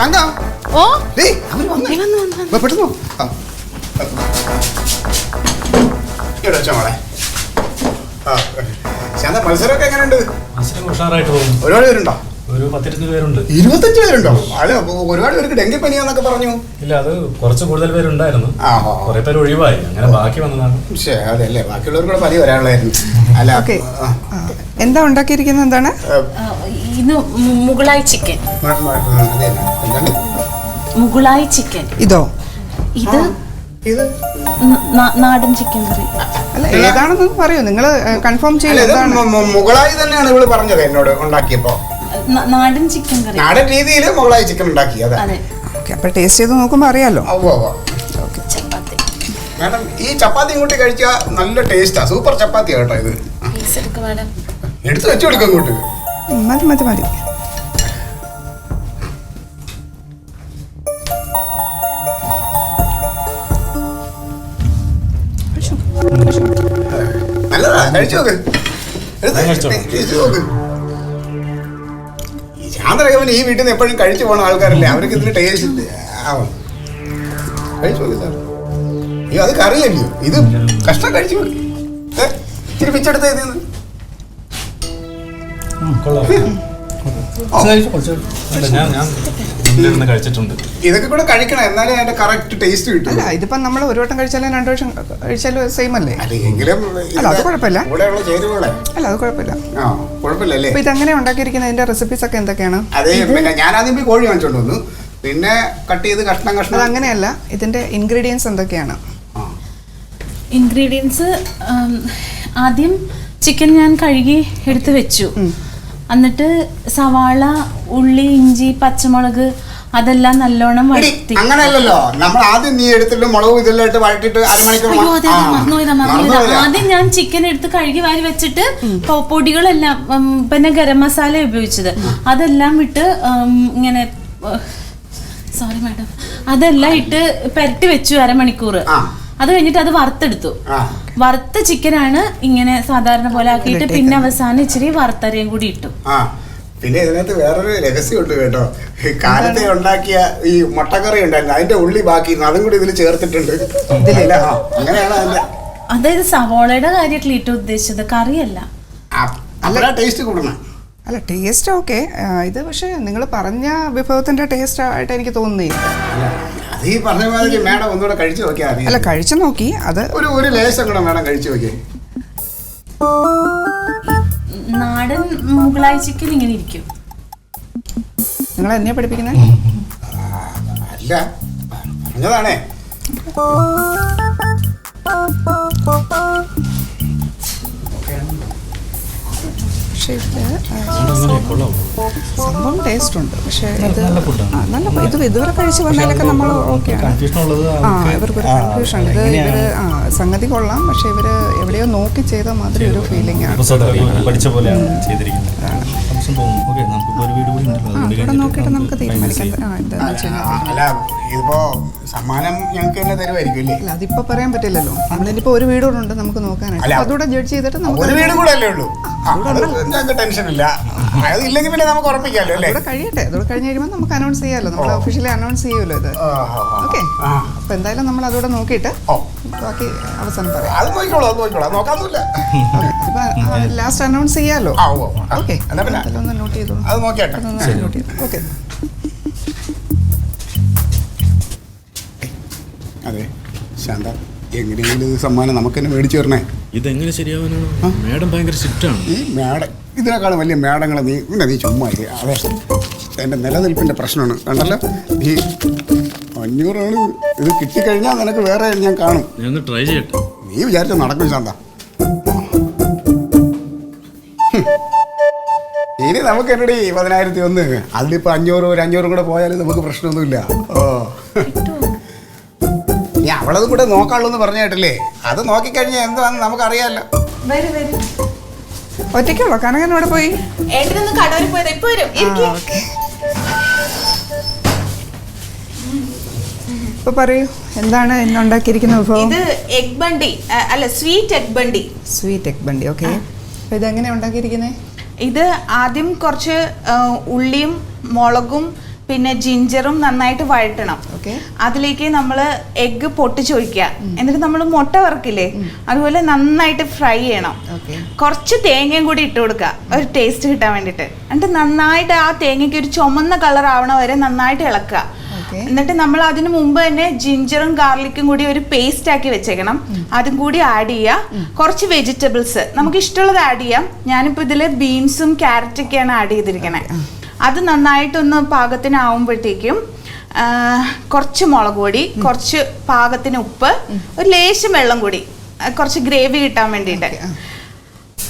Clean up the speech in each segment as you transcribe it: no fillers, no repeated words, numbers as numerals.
ഓ പെട്ടെന്ന് മത്സരമൊക്കെ എങ്ങനെയുണ്ട്? ഒരുപാട് പേരുണ്ടോ? ഒരു 10-20 പേരുണ്ട്. 25 പേരുണ്ടോ? അല്ല, ഒരുപാട് പേർക്ക് ഡെങ്കിപ്പനിയാന്നൊക്കെ പറഞ്ഞു. ഇല്ല, അത് കുറച്ച് കൂടുതൽ പേരുണ്ടായിരുന്നു. കുറെ പേര് ഒഴിവായി, അങ്ങനെ ബാക്കി വന്നതാണ്. അതല്ലേ, ബാക്കിയുള്ളവർക്ക് പനി വരാനുള്ളായിരുന്നു. അല്ല, എന്താ ഉണ്ടാക്കിയിരിക്കുന്നത്? എന്താണ് ഇത്? മുഗളായി ചിക്കൻ. മുഗളായി ചിക്കൻ. ഇതോ? ഇത് നാടൻ ചിക്കൻ കറി. അല്ല, ഏതാണെന്ന് പറയൂ, നിങ്ങൾ കൺഫേം ചെയ്യും. മുഗളായി തന്നെയാണ് ഇവള് പറഞ്ഞത് എന്നോട് ഉണ്ടാക്കിയപ്പോ. നാടൻ ചിക്കൻ കറി, നാടൻ രീതിയിൽ മുഗളായി ചിക്കൻ ഉണ്ടാക്കി. അതെ, അപ്പൊ ടേസ്റ്റ് ചെയ്ത് നോക്കുമ്പോ അറിയാലോ. ചപ്പാത്തി. മാഡം, ഈ ചപ്പാത്തി ഇങ്ങോട്ട് കഴിച്ചാൽ നല്ല ടേസ്റ്റാ. സൂപ്പർ ചപ്പാത്തിയാ കേട്ടോ ഇത്. എടുത്ത് വെച്ചു കൊടുക്കും ഇങ്ങോട്ട്. മതി മതി മതി. നല്ലതാ, കഴിച്ചു നോക്ക്. ശാന്തരകവൻ ഈ വീട്ടിൽ നിന്ന് എപ്പോഴും കഴിച്ചു പോണ ആൾക്കാരല്ലേ, അവർക്ക് ഇതിന് ടേസ്റ്റ് ആവും. കഴിച്ചു നോക്ക് സാർ. അയ്യോ, അത് കറിയല്ലോ, ഇത് കഷ്ണം കഴിച്ചു നോക്ക്. ഇത്തിരി പിച്ചെടുത്ത് കഴിച്ചിട്ടുണ്ട്. ഇതൊക്കെ കൂടെ കഴിക്കണം, എന്നാലേ അതിന്റെ കറക്റ്റ് ടേസ്റ്റ് കിട്ടും. അല്ല, ഇതിപ്പോ നമ്മൾ ഒരു വട്ടം കഴിച്ചാലും 2 വർഷം കഴിച്ചാലും സെയിം അല്ലേ? അല്ലെങ്കിലും അല്ല, അത് കുഴപ്പമില്ല. അല്ല, അത് കുഴപ്പമില്ല. കുഴപ്പമില്ലല്ലേ? ഇത് എങ്ങനെയാ ഉണ്ടാക്കിയിരിക്കുന്നത്? ഇതിന്റെ റെസിപ്പീസ് ഒക്കെ എന്തൊക്കെയാണ്? അതെ, പിന്നെ ഞാൻ ആദ്യം പോയി കോഴി വാങ്ങിച്ചോണ്ട് വന്നു, പിന്നെ കട്ട് ചെയ്ത് കഷ്ണം കഷ്ണം. അത് അങ്ങനെയല്ല, ഇതിന്റെ ഇൻഗ്രീഡിയൻസ് എന്തൊക്കെയാണ്? ഇൻഗ്രീഡിയൻസ് ആദ്യം ചിക്കൻ ഞാൻ കഴുകി എടുത്ത് വെച്ചു. എന്നിട്ട് സവാള, ഉള്ളി, ഇഞ്ചി, പച്ചമുളക് അതെല്ലാം നല്ലോണം വഴറ്റി. അങ്ങനെയല്ലല്ലോ, നമ്മൾ ആദ്യം നീ എടുത്തിട്ട് മുളകും ഇതെല്ലാം ഇട്ട് വഴറ്റിട്ട് ആദ്യം ഞാൻ ചിക്കൻ എടുത്ത് കഴുകി വാരി വെച്ചിട്ട് പൊടികളെല്ലാം, പിന്നെ ഗരം മസാല ഉപയോഗിച്ചത് അതെല്ലാം ഇട്ട് ഇങ്ങനെ, സോറി മാഡം, അതെല്ലാം ഇട്ട് പെരട്ടി വെച്ചു അരമണിക്കൂർ. അത് കഴിഞ്ഞിട്ട് അത് വറുത്തെടുത്തു. വറുത്ത ചിക്കനാണ് ഇങ്ങനെ സാധാരണ പോലെ ആക്കിയിട്ട് പിന്നെ അവസാനം ഇച്ചിരി വറുത്തരയും കൂടി ഇട്ടു. പിന്നെ ഇതിനകത്ത് വേറൊരു രഹസ്യമുണ്ട് കേട്ടോ. കാലത്തെ ഉണ്ടാക്കിയ ഈ മുട്ടക്കറി ഉണ്ടായിരുന്നു, അതിന്റെ ഉള്ളി ബാക്കി, അതും കൂടി ഇതിൽ ചേർത്തിട്ടുണ്ട്. അങ്ങനെയാണ് അതിന്റെ. അതായത് സവോളയുടെ കാര്യം ക്ലീറ്റ ഉദ്ദേശിച്ചത്, കറിയല്ല. അല്ല, ടേസ്റ്റ് കൂടണം. അല്ല, ടേസ്റ്റ് ഓക്കെ. ഇത് പക്ഷെ നിങ്ങൾ പറഞ്ഞ വിഭവത്തിന്റെ ടേസ്റ്റ് ആയിട്ട് എനിക്ക് തോന്നുന്നില്ല. ഈ പറഞ്ഞ മാതിരി മേഡം ഒന്നുകൂടെ കഴിച്ചു നോക്കിയാൽ മതി. അല്ല, കഴിച്ചു നോക്കി. അത് ഒരു ലേശം കൂടെ മേഡം കഴിച്ചു നോക്കിയേ. നാടൻ മുഗളായി ചിക്കൻ ഇങ്ങനെ ഇരിക്കും. നിങ്ങൾ എന്നെയാ പഠിപ്പിക്കുന്നത്? അല്ല, പറഞ്ഞതാണേ. പക്ഷേ സംഭവം ടേസ്റ്റ് ഉണ്ട്. പക്ഷേ ഇത് ഇതുവരെ കഴിച്ച് വന്നതിലൊക്കെ നമ്മൾ ഓക്കെയാണ്. ഇവർക്കൊരു കൺഫ്യൂഷൻ ഉണ്ട്. ഇവര് സംഗതി കൊള്ളാം, പക്ഷെ ഇവര് എവിടെയോ നോക്കി ചെയ്ത മാതിരി ഒരു ഫീലിംഗ് ആണ്. ഇവിടെ നോക്കിയിട്ട് നമുക്ക് തീരുമാനിക്കാം എന്താണെന്ന് വെച്ചാൽ. അല്ല, ഇതിപ്പോ സമ്മാനം ഞങ്ങൾക്ക് തന്നെ തരുമായിരിക്കും. അല്ല, അതിപ്പോ പറയാൻ പറ്റില്ലല്ലോ. നമ്മളിപ്പോ ഒരു വീട് കൂടെ ഉണ്ട് നമുക്ക് നോക്കാനായിട്ട്. അതുകൂടെ ജഡ്ജ് ചെയ്തിട്ട് നമുക്ക് ഒരു വീട് കൂടെ അല്ലേ ഉള്ളൂ. ടെൻഷൻ ഇല്ല, അതില്ലെങ്കിൽ പിന്നെ നമുക്ക് ഉറപ്പിക്കാമല്ലോ അല്ലേ? ഇവിടെ കഴിയട്ടെ. അതോടെ കഴിഞ്ഞ് കഴിയുമ്പോൾ നമുക്ക് അനൗൺസ് ചെയ്യാമല്ലോ. നമ്മൾ ഒഫീഷ്യലി അനൗൺസ് ചെയ്യുമല്ലോ ഇത്. ഓക്കെ, അപ്പൊ എന്തായാലും നമ്മൾ അതോടെ നോക്കിയിട്ട് ബാക്കി അവസാനം പറയാം. അത് നോക്കിക്കോളാം, നോക്കാന്നില്ല. ലാസ്റ്റ് അനൗൺസ് ചെയ്യാമല്ലോ. ഓക്കെ, ഒന്ന് നോട്ട് ചെയ്തോളൂ. അത് നോക്കിയാട്ടെ. നോട്ട് ചെയ്തു. ഓക്കെ. അതെ ശാന്ത, എങ്ങനെയെങ്കിലും ഇത് സമ്മാനം നമുക്ക് തന്നെ മേടിച്ചു തരണേ. ഇതെങ്ങനെ ശരിയാവാനാണ്? മാഡം ഭയങ്കര സ്ട്രിക്റ്റാണ്. ഈ മാഡം ഇതിനേക്കാളും വലിയ മാഡങ്ങളെ നീ ചുമ്മാ ഇല്ലേ. അതെ, എൻ്റെ നിലനിൽപ്പിൻ്റെ പ്രശ്നമാണ്. കണ്ടല്ലോ, ഈ 500 ഇത് കിട്ടിക്കഴിഞ്ഞാൽ നിനക്ക് വേറെ ഞാൻ കാണും. ഞാൻ ട്രൈ ചെയ്യട്ടെ. നീ വിചാരിച്ച നടക്കും ശാന്ത. ഇനി നമുക്ക് എന്നടി 10,001. അതിലിപ്പോൾ 500 കൂടെ പോയാലും നമുക്ക് പ്രശ്നമൊന്നുമില്ല. നീ അവളത് കൂടെ നോക്കാനുള്ളൂ പറഞ്ഞ കേട്ടില്ലേ? അത് നോക്കിക്കഴിഞ്ഞാൽ എന്താണെന്ന് നമുക്കറിയാമല്ലോ. ഒറ്റയ്ക്കുള്ളോ? കനകൻ ഇവിടെ പോയി. കടവരെ പോയത് ഇപ്പൊ വരും. ഇപ്പൊ പറയൂ, എന്താണ് ഇന്ന് ഉണ്ടാക്കിയിരിക്കുന്ന വിഭവം? ഇത് എഗ് ബണ്ടി, അല്ല സ്വീറ്റ് എഗ് ബണ്ടി. സ്വീറ്റ് എഗ് ബണ്ടി, ഓക്കെ. അപ്പൊ ഇതെങ്ങനെയാണ് ഉണ്ടാക്കിയിരിക്കുന്നത്? ഇത് ആദ്യം കുറച്ച് ഉള്ളിയും മുളകും പിന്നെ ജിഞ്ചറും നന്നായിട്ട് വഴറ്റണം. അതിലേക്ക് നമ്മൾ എഗ്ഗ് പൊട്ടിച്ചൊഴിക്കുക. എന്നിട്ട് നമ്മൾ മുട്ട വറക്കില്ലേ, അതുപോലെ നന്നായിട്ട് ഫ്രൈ ചെയ്യണം. കുറച്ച് തേങ്ങയും കൂടി ഇട്ട് കൊടുക്കുക ഒരു ടേസ്റ്റ് കിട്ടാൻ വേണ്ടിയിട്ട്. എന്നിട്ട് നന്നായിട്ട് ആ തേങ്ങയ്ക്ക് ഒരു ചുമന്ന കളർ ആവണ വരെ നന്നായിട്ട് ഇളക്കുക. എന്നിട്ട് നമ്മൾ അതിന് മുമ്പ് തന്നെ ജിഞ്ചറും ഗാർലിക്കും കൂടി ഒരു പേസ്റ്റ് ആക്കി വെച്ചേക്കണം. അതും കൂടി ആഡ് ചെയ്യുക. കുറച്ച് വെജിറ്റബിൾസ് നമുക്ക് ഇഷ്ടമുള്ളത് ആഡ് ചെയ്യാം. ഞാനിപ്പോൾ ഇതിൽ ബീൻസും ക്യാരറ്റൊക്കെയാണ് ആഡ് ചെയ്തിരിക്കണേ. അത് നന്നായിട്ടൊന്ന് പാകത്തിനാവുമ്പോഴത്തേക്കും കുറച്ച് മുളക് പൊടി, കുറച്ച് പാകത്തിന് ഉപ്പ്, ഒരു ലേശം വെള്ളം കൂടി, കുറച്ച് ഗ്രേവി കിട്ടാൻ വേണ്ടിയിട്ട്.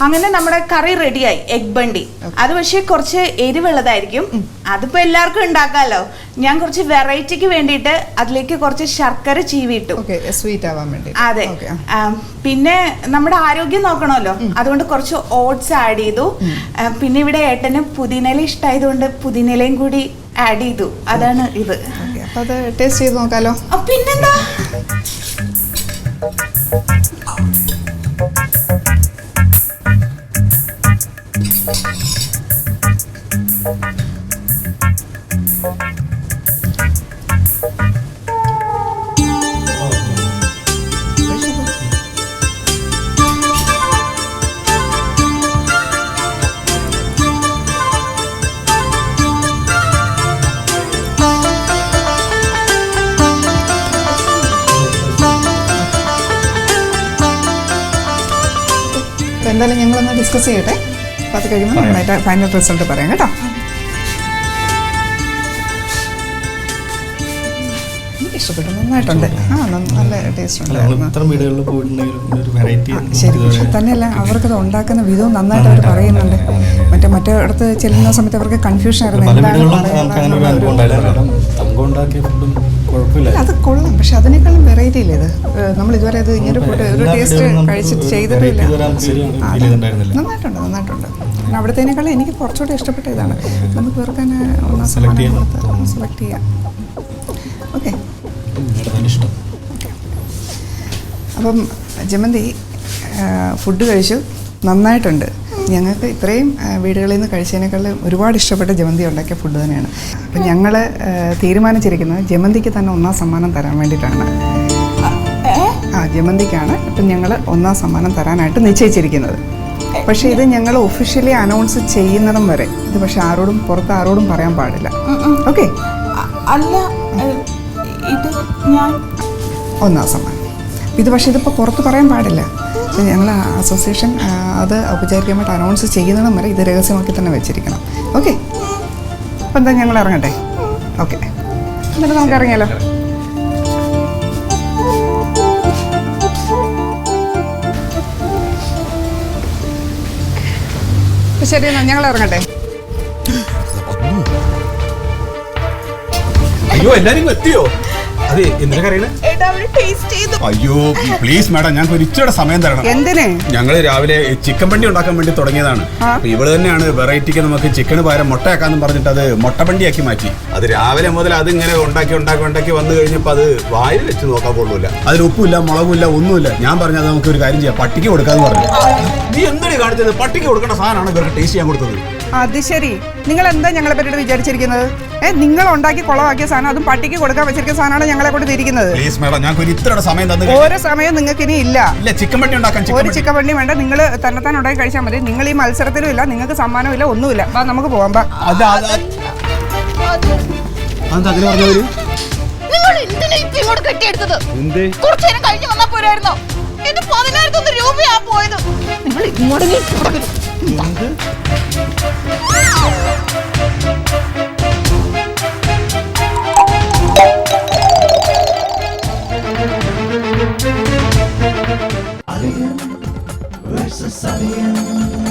അങ്ങനെ നമ്മുടെ കറി റെഡിയായി, എഗ് ബണ്ടി. അത് പക്ഷേ കുറച്ച് എരിവുള്ളതായിരിക്കും. അതിപ്പോൾ എല്ലാവർക്കും ഉണ്ടാക്കാമല്ലോ. ഞാൻ കുറച്ച് വെറൈറ്റിക്ക് വേണ്ടിയിട്ട് അതിലേക്ക് കുറച്ച് ശർക്കര ചീവിയിട്ടു, സ്വീറ്റ് ആവാൻ വേണ്ടി. അതെ. പിന്നെ നമ്മുടെ ആരോഗ്യം നോക്കണമല്ലോ, അതുകൊണ്ട് കുറച്ച് ഓട്സ് ആഡ് ചെയ്തു. പിന്നെ ഇവിടെ ഏട്ടന് പുതിനയില ഇഷ്ടമായതുകൊണ്ട് പുതിനയിലയും കൂടി ആഡ് ചെയ്തു. അതാണ് ഇത്. അപ്പൊ അത് ടേസ്റ്റ് ചെയ്ത് നോക്കാലോ. പിന്നെന്താ, എന്തായാലും ഞങ്ങളൊന്ന് ഡിസ്കസ് ചെയ്യട്ടെ. അപ്പോൾ അത് കഴിയുമ്പോൾ നന്നായിട്ട് ഫൈനൽ റിസൾട്ട് പറയാം കേട്ടോ. എനിക്ക് ഇഷ്ടപ്പെട്ടു, നന്നായിട്ടുണ്ട്. നല്ല ടേസ്റ്റ് ഉണ്ട്. ശരി, പക്ഷെ തന്നെയല്ല അവർക്കത് ഉണ്ടാക്കുന്ന വിധവും നന്നായിട്ട് അവർ പറയുന്നുണ്ട്. മറ്റേടത്ത് ചെല്ലുന്ന സമയത്ത് അവർക്ക് കൺഫ്യൂഷൻ ആയിരുന്നു എന്താണ് പറയുന്നത്. അത് കൊള്ളാം, പക്ഷെ അതിനേക്കാളും വെറൈറ്റി ഇല്ലേ ഇത്. നമ്മൾ ഇതുവരെ ഇത് ഇങ്ങനെ ഒരു ടേസ്റ്റ് കഴിച്ചിട്ട് ചെയ്തിട്ടില്ല. നന്നായിട്ടുണ്ട്. അവിടത്തേനേക്കാളും എനിക്ക് കുറച്ചുകൂടി ഇഷ്ടപ്പെട്ട ഇതാണ്. നമുക്ക് ഇവർക്ക് തന്നെ ഒന്നാം സമ്മാനം സെലക്ട് ചെയ്യാം. ഓക്കെ. അപ്പം ജമന്തി ഫുഡ് കഴിച്ചു, നന്നായിട്ടുണ്ട്. ഞങ്ങൾക്ക് ഇത്രയും വീടുകളിൽ നിന്ന് കഴിച്ചതിനേക്കാളും ഒരുപാട് ഇഷ്ടപ്പെട്ട ജമന്തി ഉണ്ടാക്കിയ ഫുഡ് തന്നെയാണ്. അപ്പം ഞങ്ങൾ തീരുമാനിച്ചിരിക്കുന്നത് ജമന്തിക്ക് തന്നെ ഒന്നാം സമ്മാനം തരാൻ വേണ്ടിയിട്ടാണ്. ജമന്തിക്കാണ് ഇപ്പം ഞങ്ങൾ ഒന്നാം സമ്മാനം തരാനായിട്ട് നിശ്ചയിച്ചിരിക്കുന്നത്. പക്ഷേ ഇത് ഞങ്ങൾ ഒഫീഷ്യലി അനൗൺസ് ചെയ്യുന്നിടം വരെ ഇത് പക്ഷെ പുറത്ത് ആരോടും പറയാൻ പാടില്ല. ഓക്കെ. അല്ല, ഇത് ഞാൻ ഒന്നാം സമ്മാനം ഇത് പക്ഷേ ഇതിപ്പോൾ പുറത്ത് പറയാൻ പാടില്ല. ഞങ്ങൾ അസോസിയേഷൻ അത് ഔപചാരികമായിട്ട് അനൗൺസ് ചെയ്യുന്നിടം വരെ ഇത് രഹസ്യമാക്കി തന്നെ വെച്ചിരിക്കണം. ഓക്കെ. അപ്പം എന്താ ഞങ്ങൾ ഇറങ്ങട്ടെ? ഓക്കെ, എന്നിട്ട് നമുക്ക് ഇറങ്ങിയാലോ. ശരി, എന്നാൽ ഞങ്ങൾ ഇറങ്ങട്ടെ. അയ്യോ, എല്ലാരും എത്തിയോ? അതെ, എന്തിനാ കറിയണേ? അയ്യോ പ്ലീസ് മാഡം, ഞങ്ങൾക്ക് ഒരു ഇച്ചിരി സമയം തരണം. എന്തിന്? ഞങ്ങൾ രാവിലെ ചിക്കൻ ബണ്ടി ഉണ്ടാക്കാൻ വേണ്ടി തുടങ്ങിയതാണ്. ഇവള് തന്നെയാണ് വെറൈറ്റിക്ക് നമുക്ക് ചിക്കന് പകരം മുട്ടയാക്കാന്ന് പറഞ്ഞിട്ട് അത് മുട്ടബണ്ടിയാക്കി മാറ്റി. അത് രാവിലെ മുതൽ അത് ഇങ്ങനെ ഉണ്ടാക്കി വന്നു കഴിഞ്ഞപ്പോൾ അത് വായിൽ വെച്ച് നോക്കാൻ കൊള്ളൂല. അതിൽ ഉപ്പില്ല, മുളകുമില്ല, ഒന്നുമില്ല. ഞാൻ പറഞ്ഞത് നമുക്ക് ഒരു കാര്യം ചെയ്യാം, പട്ടിക്ക് കൊടുക്കാന്ന് പറഞ്ഞു. നീ എന്താണ് കാണിച്ചത്? പട്ടിക്ക് കൊടുക്കേണ്ട സാധനമാണ് ഇവർക്ക് ടേസ്റ്റ് ചെയ്യാൻ കൊടുത്തത്. അത് ശരി, നിങ്ങൾ എന്താ ഞങ്ങളെ പറ്റിയിട്ട് വിചാരിച്ചിരിക്കുന്നത്? നിങ്ങൾ ഉണ്ടാക്കി കുളമാക്കിയ സാധനം അതും പട്ടിക്ക് കൊടുക്കാൻ വെച്ചിരിക്കുന്ന സാധനമാണ് ഞങ്ങളെ കൊണ്ട് തിരിക്കുന്നത്. പ്ലീസ് മാഡം, ഞങ്ങൾക്ക് ഇത്ര സമയം തന്നെ. ഓരോ സമയം നിങ്ങൾക്ക് ഇനി ഇല്ല. ചിക്കൻ ബണ്ടി ഉണ്ടാക്കാൻ ഒരു ചിക്കൻ ബണ്ടി വേണ്ട, നിങ്ങൾ തന്നെത്താൻ ഉണ്ടാക്കി കഴിച്ചാൽ മതി. നിങ്ങൾ ഈ മത്സരത്തിലും ഇല്ല, നിങ്ങൾക്ക് സമ്മാനമില്ല, ഒന്നുമില്ല. നമുക്ക് പോകാം. Alien versus Alien.